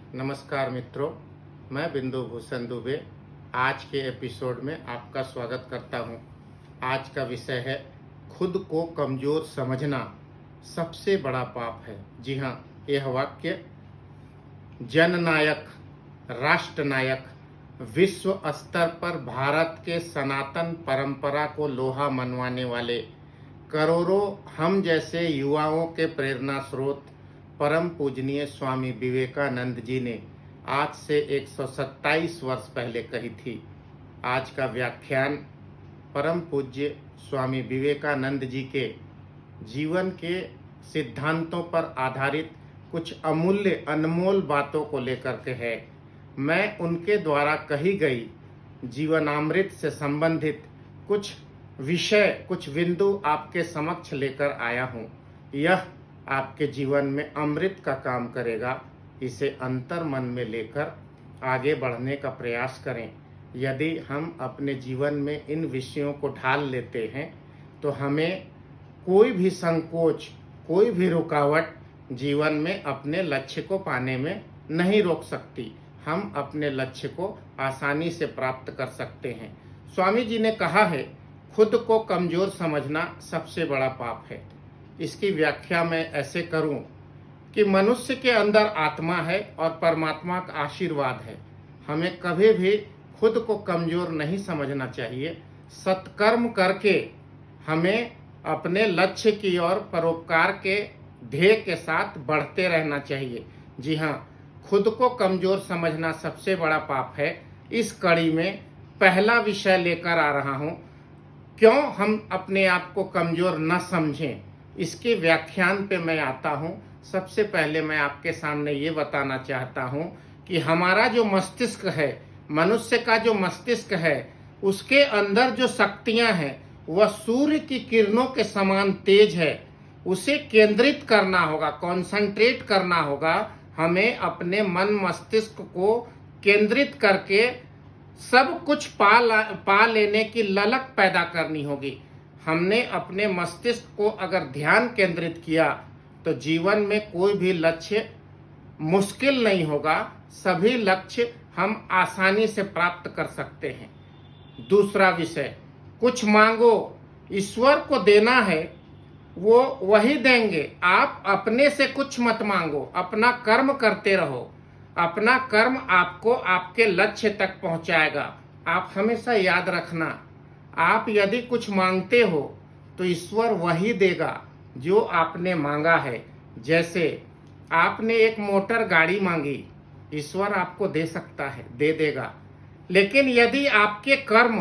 नमस्कार मित्रों, मैं बिंदु भूषण दुबे आज के एपिसोड में आपका स्वागत करता हूं। आज का विषय है खुद को कमज़ोर समझना सबसे बड़ा पाप है। जी हाँ, यह वाक्य जननायक, राष्ट्रनायक, विश्व स्तर पर भारत के सनातन परंपरा को लोहा मनवाने वाले करोड़ों हम जैसे युवाओं के प्रेरणा स्रोत परम पूजनीय स्वामी विवेकानंद जी ने आज से 127 वर्ष पहले कही थी। आज का व्याख्यान परम पूज्य स्वामी विवेकानंद जी के जीवन के सिद्धांतों पर आधारित कुछ अमूल्य अनमोल बातों को लेकर के है। मैं उनके द्वारा कही गई जीवनामृत से संबंधित कुछ विषय, कुछ बिंदु आपके समक्ष लेकर आया हूँ। यह आपके जीवन में अमृत का काम करेगा। इसे अंतर मन में लेकर आगे बढ़ने का प्रयास करें। यदि हम अपने जीवन में इन विषयों को ढाल लेते हैं तो हमें कोई भी संकोच, कोई भी रुकावट जीवन में अपने लक्ष्य को पाने में नहीं रोक सकती। हम अपने लक्ष्य को आसानी से प्राप्त कर सकते हैं। स्वामी जी ने कहा है, खुद को कमज़ोर समझना सबसे बड़ा पाप है। इसकी व्याख्या मैं ऐसे करूं कि मनुष्य के अंदर आत्मा है और परमात्मा का आशीर्वाद है। हमें कभी भी खुद को कमज़ोर नहीं समझना चाहिए। सत्कर्म करके हमें अपने लक्ष्य की ओर परोपकार के ध्येय के साथ बढ़ते रहना चाहिए। जी हाँ, खुद को कमज़ोर समझना सबसे बड़ा पाप है। इस कड़ी में पहला विषय लेकर आ रहा हूँ, क्यों हम अपने आप को कमज़ोर न समझें। इसके व्याख्यान पे मैं आता हूँ। सबसे पहले मैं आपके सामने ये बताना चाहता हूँ कि हमारा जो मस्तिष्क है, मनुष्य का जो मस्तिष्क है, उसके अंदर जो शक्तियाँ हैं वह सूर्य की किरणों के समान तेज है। उसे केंद्रित करना होगा, कॉन्संट्रेट करना होगा। हमें अपने मन मस्तिष्क को केंद्रित करके सब कुछ पा लेने की ललक पैदा करनी होगी। हमने अपने मस्तिष्क को अगर ध्यान केंद्रित किया तो जीवन में कोई भी लक्ष्य मुश्किल नहीं होगा। सभी लक्ष्य हम आसानी से प्राप्त कर सकते हैं। दूसरा विषय, कुछ मांगो, ईश्वर को देना है, वो वही देंगे। आप अपने से कुछ मत मांगो, अपना कर्म करते रहो। अपना कर्म आपको आपके लक्ष्य तक पहुंचाएगा। आप हमेशा याद रखना, आप यदि कुछ मांगते हो तो ईश्वर वही देगा जो आपने मांगा है। जैसे आपने एक मोटर गाड़ी मांगी, ईश्वर आपको दे सकता है, दे देगा। लेकिन यदि आपके कर्म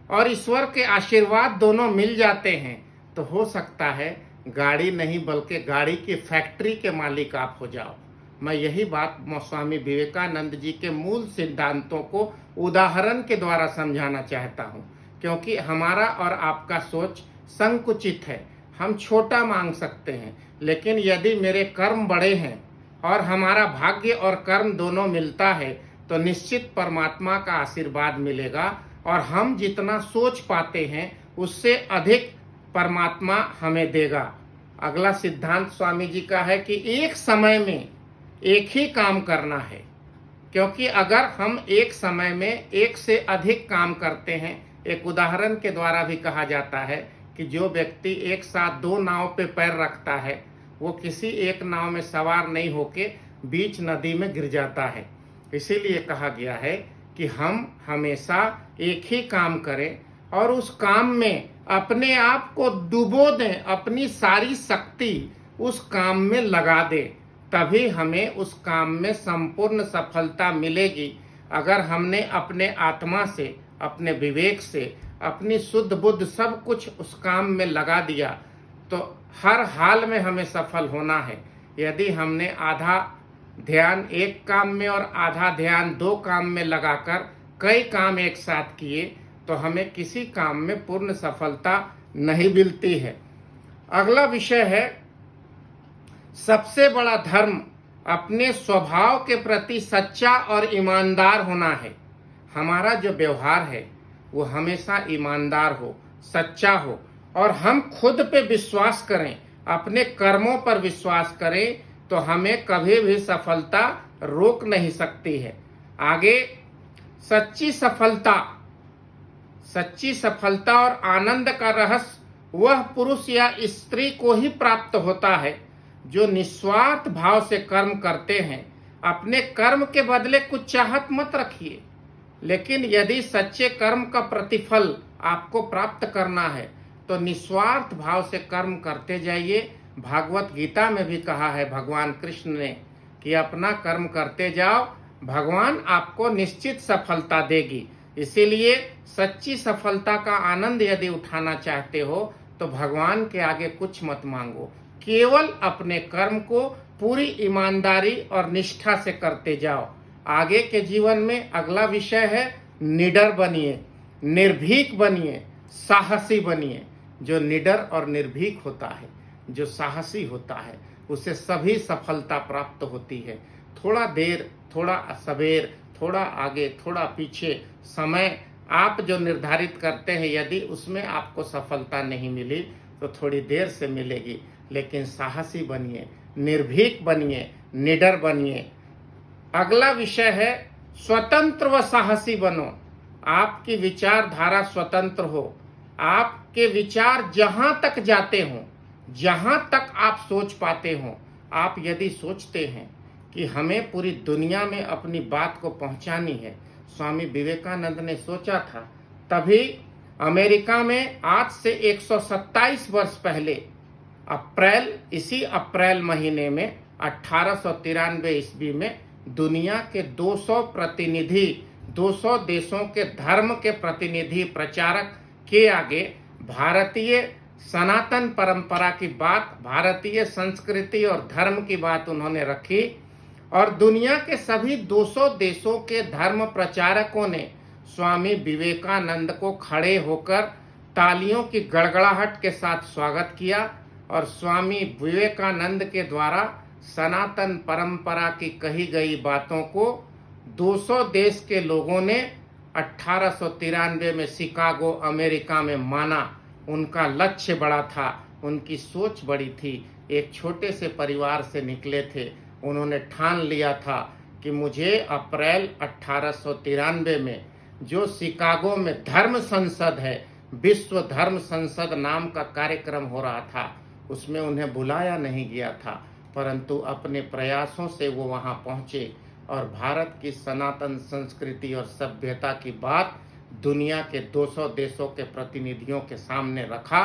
और ईश्वर के आशीर्वाद दोनों मिल जाते हैं तो हो सकता है गाड़ी नहीं बल्कि गाड़ी की फैक्ट्री के मालिक आप हो जाओ। मैं यही बात स्वामी विवेकानंद जी के मूल सिद्धांतों को उदाहरण के द्वारा समझाना चाहता हूँ, क्योंकि हमारा और आपका सोच संकुचित है। हम छोटा मांग सकते हैं, लेकिन यदि मेरे कर्म बड़े हैं और हमारा भाग्य और कर्म दोनों मिलता है तो निश्चित परमात्मा का आशीर्वाद मिलेगा और हम जितना सोच पाते हैं उससे अधिक परमात्मा हमें देगा। अगला सिद्धांत स्वामी जी का है कि एक समय में एक ही काम करना है, क्योंकि अगर हम एक समय में एक से अधिक काम करते हैं, एक उदाहरण के द्वारा भी कहा जाता है कि जो व्यक्ति एक साथ दो नाव पे पैर रखता है वो किसी एक नाव में सवार नहीं होके बीच नदी में गिर जाता है। इसीलिए कहा गया है कि हम हमेशा एक ही काम करें और उस काम में अपने आप को डुबो दें, अपनी सारी शक्ति उस काम में लगा दें, तभी हमें उस काम में संपूर्ण सफलता मिलेगी। अगर हमने अपने आत्मा से, अपने विवेक से, अपनी शुद्ध बुद्ध सब कुछ उस काम में लगा दिया तो हर हाल में हमें सफल होना है। यदि हमने आधा ध्यान एक काम में और आधा ध्यान दो काम में लगाकर कई काम एक साथ किए तो हमें किसी काम में पूर्ण सफलता नहीं मिलती है। अगला विषय है, सबसे बड़ा धर्म अपने स्वभाव के प्रति सच्चा और ईमानदार होना है। हमारा जो व्यवहार है वो हमेशा ईमानदार हो, सच्चा हो और हम खुद पे विश्वास करें, अपने कर्मों पर विश्वास करें तो हमें कभी भी सफलता रोक नहीं सकती है। आगे, सच्ची सफलता और आनंद का रहस्य वह पुरुष या स्त्री को ही प्राप्त होता है जो निस्वार्थ भाव से कर्म करते हैं। अपने कर्म के बदले कुछ चाहत मत रखिए, लेकिन यदि सच्चे कर्म का प्रतिफल आपको प्राप्त करना है तो निस्वार्थ भाव से कर्म करते जाइए। भागवत गीता में भी कहा है भगवान कृष्ण ने कि अपना कर्म करते जाओ, भगवान आपको निश्चित सफलता देगी। इसीलिए सच्ची सफलता का आनंद यदि उठाना चाहते हो तो भगवान के आगे कुछ मत मांगो, केवल अपने कर्म को पूरी ईमानदारी और निष्ठा से करते जाओ। आगे के जीवन में अगला विषय है निडर बनिए, निर्भीक बनिए, साहसी बनिए। जो निडर और निर्भीक होता है, जो साहसी होता है, उसे सभी सफलता प्राप्त होती है। थोड़ा देर, थोड़ा सवेर, थोड़ा आगे, थोड़ा पीछे समय आप जो निर्धारित करते हैं, यदि उसमें आपको सफलता नहीं मिली तो थोड़ी देर से मिलेगी, लेकिन साहसी बनिए, निर्भीक बनिए, निडर बनिए। अगला विषय है स्वतंत्र व साहसी बनो। आपकी विचारधारा स्वतंत्र हो, आपके विचार जहां तक जाते हों, जहां तक आप सोच पाते हों। आप यदि सोचते हैं कि हमें पूरी दुनिया में अपनी बात को पहुंचानी है, स्वामी विवेकानंद ने सोचा था, तभी अमेरिका में आज से 127 वर्ष पहले इसी अप्रैल महीने में 1893 ईस्वी में दुनिया के 200 प्रतिनिधि, 200 देशों के धर्म के प्रतिनिधि प्रचारक के आगे भारतीय सनातन परंपरा की बात, भारतीय संस्कृति और धर्म की बात उन्होंने रखी, और दुनिया के सभी 200 देशों के धर्म प्रचारकों ने स्वामी विवेकानंद को खड़े होकर तालियों की गड़गड़ाहट के साथ स्वागत किया। और स्वामी विवेकानंद के द्वारा सनातन परंपरा की कही गई बातों को 200 देश के लोगों ने 1893 में शिकागो अमेरिका में माना। उनका लक्ष्य बड़ा था, उनकी सोच बड़ी थी। एक छोटे से परिवार से निकले थे, उन्होंने ठान लिया था कि मुझे अप्रैल 1893 में जो शिकागो में धर्म संसद है, विश्व धर्म संसद नाम का कार्यक्रम हो रहा था, उसमें उन्हें बुलाया नहीं गया था, परंतु अपने प्रयासों से वो वहां पहुंचे और भारत की सनातन संस्कृति और सभ्यता की बात दुनिया के 200 देशों के प्रतिनिधियों के सामने रखा।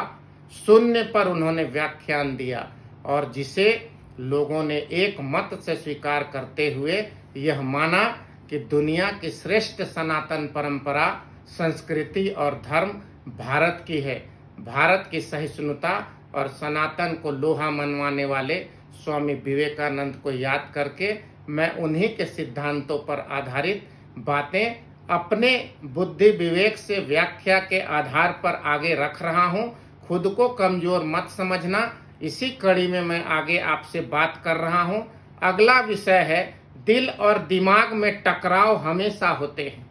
शून्य पर उन्होंने व्याख्यान दिया और जिसे लोगों ने एक मत से स्वीकार करते हुए यह माना कि दुनिया की श्रेष्ठ सनातन परंपरा, संस्कृति और धर्म भारत की है। भारत की सहिष्णुता और सनातन को लोहा मनवाने वाले स्वामी विवेकानंद को याद करके मैं उन्हीं के सिद्धांतों पर आधारित बातें अपने बुद्धि विवेक से व्याख्या के आधार पर आगे रख रहा हूं। खुद को कमजोर मत समझना। इसी कड़ी में मैं आगे आपसे बात कर रहा हूं। अगला विषय है दिल और दिमाग में टकराव हमेशा होते हैं।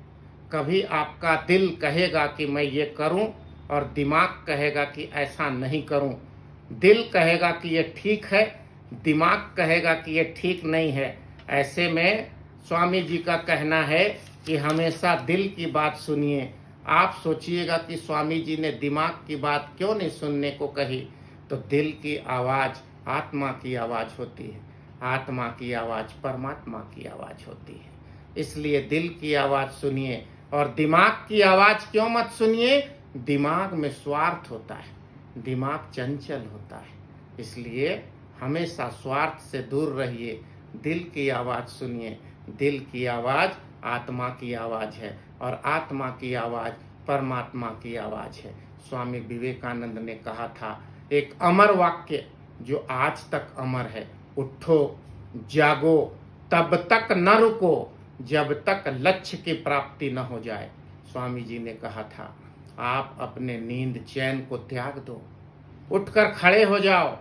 कभी आपका दिल कहेगा कि मैं ये करूं और दिमाग कहेगा कि ऐसा नहीं करूं। दिल कहेगा कि ये ठीक है, दिमाग कहेगा कि ये ठीक नहीं है। ऐसे में स्वामी जी का कहना है कि हमेशा दिल की बात सुनिए। आप सोचिएगा कि स्वामी जी ने दिमाग की बात क्यों नहीं सुनने को कही, तो दिल की आवाज़ आत्मा की आवाज़ होती है, आत्मा की आवाज़ परमात्मा की आवाज़ होती है। इसलिए दिल की आवाज़ सुनिए और दिमाग की आवाज़ क्यों मत सुनिए। दिमाग में स्वार्थ होता है, दिमाग चंचल होता है, इसलिए हमेशा स्वार्थ से दूर रहिए। दिल की आवाज़ सुनिए। दिल की आवाज़ आत्मा की आवाज़ है और आत्मा की आवाज़ परमात्मा की आवाज़ है। स्वामी विवेकानंद ने कहा था एक अमर वाक्य जो आज तक अमर है, उठो जागो तब तक न रुको जब तक लक्ष्य की प्राप्ति न हो जाए। स्वामी जी ने कहा था आप अपने नींद चैन को त्याग दो, उठकर खड़े हो जाओ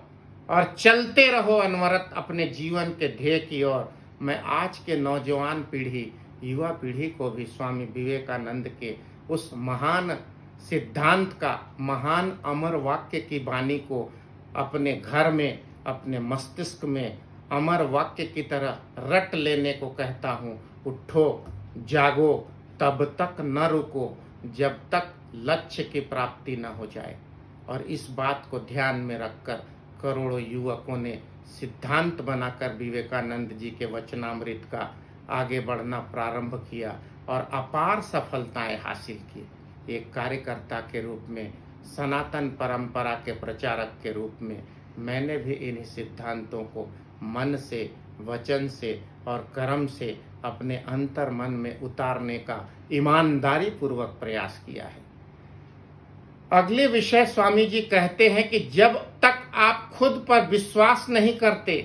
और चलते रहो अनवरत अपने जीवन के ध्येय की ओर। मैं आज के नौजवान पीढ़ी, युवा पीढ़ी को भी स्वामी विवेकानंद के उस महान सिद्धांत का, महान अमर वाक्य की वाणी को अपने घर में, अपने मस्तिष्क में, अमर वाक्य की तरह रट लेने को कहता हूँ। उठो जागो, तब तक न रुको जब तक लक्ष्य की प्राप्ति न हो जाए। और इस बात को ध्यान में रखकर करोड़ों युवकों ने सिद्धांत बनाकर विवेकानंद जी के वचनामृत का आगे बढ़ना प्रारंभ किया और अपार सफलताएं हासिल की। एक कार्यकर्ता के रूप में, सनातन परंपरा के प्रचारक के रूप में मैंने भी इन्हीं सिद्धांतों को मन से, वचन से और कर्म से अपने अंतर मन में उतारने का ईमानदारी पूर्वक प्रयास किया है। अगले विषय स्वामी जी कहते हैं कि जब तक आप खुद पर विश्वास नहीं करते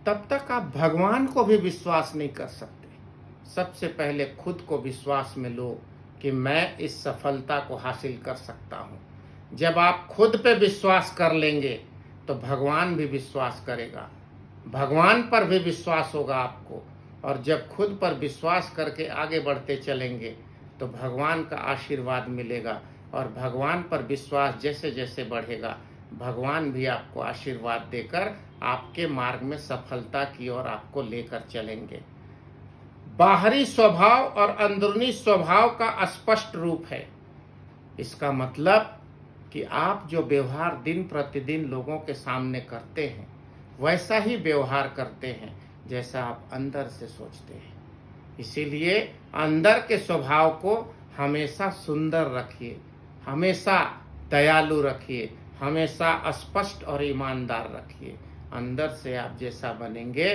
तब तक आप भगवान को भी विश्वास नहीं कर सकते। सबसे पहले खुद को विश्वास में लो कि मैं इस सफलता को हासिल कर सकता हूं। जब आप खुद पे विश्वास कर लेंगे तो भगवान भी विश्वास करेगा, भगवान पर भी विश्वास होगा आपको। और जब खुद पर विश्वास करके आगे बढ़ते चलेंगे तो भगवान का आशीर्वाद मिलेगा। और भगवान पर विश्वास जैसे जैसे बढ़ेगा, भगवान भी आपको आशीर्वाद देकर आपके मार्ग में सफलता की ओर आपको लेकर चलेंगे। बाहरी स्वभाव और अंदरूनी स्वभाव का स्पष्ट रूप है। इसका मतलब कि आप जो व्यवहार दिन प्रतिदिन लोगों के सामने करते हैं वैसा ही व्यवहार करते हैं जैसा आप अंदर से सोचते हैं। इसीलिए अंदर के स्वभाव को हमेशा सुंदर रखिए, हमेशा दयालु रखिए, हमेशा स्पष्ट और ईमानदार रखिए। अंदर से आप जैसा बनेंगे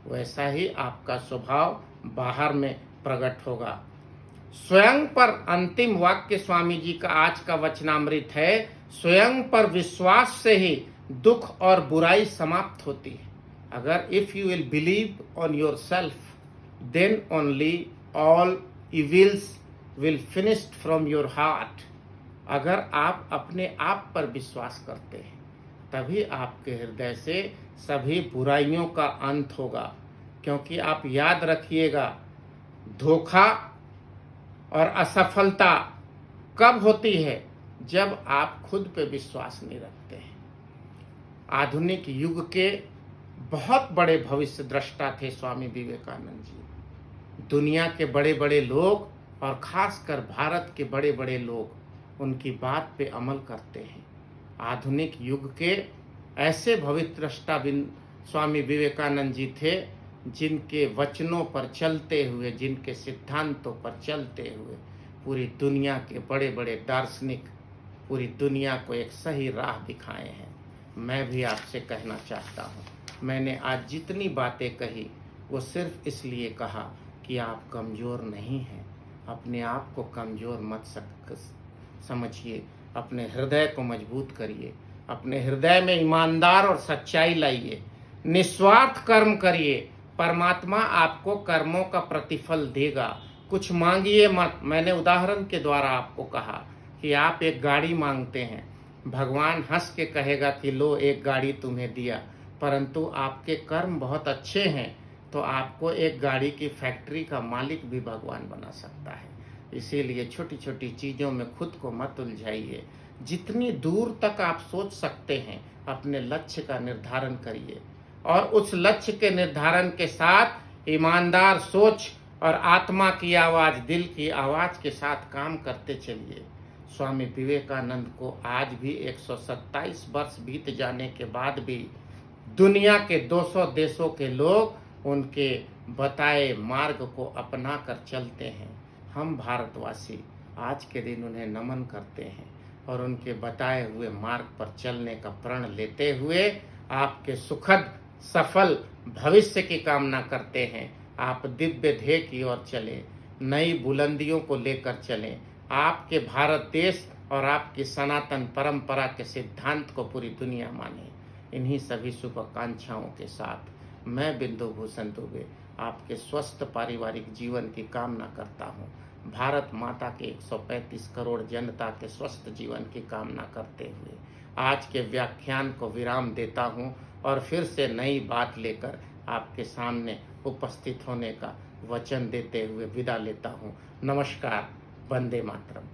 वैसा ही आपका स्वभाव बाहर में प्रकट होगा। स्वयं पर अंतिम वाक्य स्वामी जी का आज का वचनामृत है। स्वयं पर विश्वास से ही दुख और बुराई समाप्त होती है। अगर if you will believe on yourself then only all evils will finished from your heart. अगर आप अपने आप पर विश्वास करते हैं तभी आपके हृदय से सभी बुराइयों का अंत होगा। क्योंकि आप याद रखिएगा, धोखा और असफलता कब होती है? जब आप खुद पे विश्वास नहीं रखते हैं। आधुनिक युग के बहुत बड़े भविष्य दृष्टा थे स्वामी विवेकानंद जी। दुनिया के बड़े बड़े लोग और खासकर भारत के बड़े बड़े लोग उनकी बात पे अमल करते हैं। आधुनिक युग के ऐसे भविष्य दृष्टा स्वामी विवेकानंद जी थे जिनके वचनों पर चलते हुए, जिनके सिद्धांतों पर चलते हुए पूरी दुनिया के बड़े बड़े दार्शनिक पूरी दुनिया को एक सही राह दिखाए हैं। मैं भी आपसे कहना चाहता हूँ, मैंने आज जितनी बातें कही वो सिर्फ इसलिए कहा कि आप कमज़ोर नहीं हैं। अपने आप को कमज़ोर मत समझिए, अपने हृदय को मजबूत करिए, अपने हृदय में ईमानदार और सच्चाई लाइए, निस्वार्थ कर्म करिए। परमात्मा आपको कर्मों का प्रतिफल देगा। कुछ मांगिए मत। मैंने उदाहरण के द्वारा आपको कहा कि आप एक गाड़ी मांगते हैं, भगवान हंस के कहेगा कि लो एक गाड़ी तुम्हें दिया, परंतु आपके कर्म बहुत अच्छे हैं तो आपको एक गाड़ी की फैक्ट्री का मालिक भी भगवान बना सकता है। इसीलिए छोटी छोटी चीज़ों में खुद को मत उलझाइए। जितनी दूर तक आप सोच सकते हैं अपने लक्ष्य का निर्धारण करिए और उस लक्ष्य के निर्धारण के साथ ईमानदार सोच और आत्मा की आवाज़, दिल की आवाज़ के साथ काम करते चलिए। स्वामी विवेकानंद को आज भी 127 वर्ष बीत जाने के बाद भी दुनिया के 200 देशों के लोग उनके बताए मार्ग को अपना कर चलते हैं। हम भारतवासी आज के दिन उन्हें नमन करते हैं और उनके बताए हुए मार्ग पर चलने का प्रण लेते हुए आपके सुखद सफल भविष्य की कामना करते हैं। आप दिव्य ध्येय की ओर चलें, नई बुलंदियों को लेकर चलें। आपके भारत देश और आपकी सनातन परंपरा के सिद्धांत को पूरी दुनिया माने। इन्हीं सभी शुभकांक्षाओं के साथ मैं बिंदु भूषण दुबे आपके स्वस्थ पारिवारिक जीवन की कामना करता हूँ। भारत माता के 135 करोड़ जनता के स्वस्थ जीवन की कामना करते हुए आज के व्याख्यान को विराम देता हूँ और फिर से नई बात लेकर आपके सामने उपस्थित होने का वचन देते हुए विदा लेता हूँ। नमस्कार। वंदे मातरम।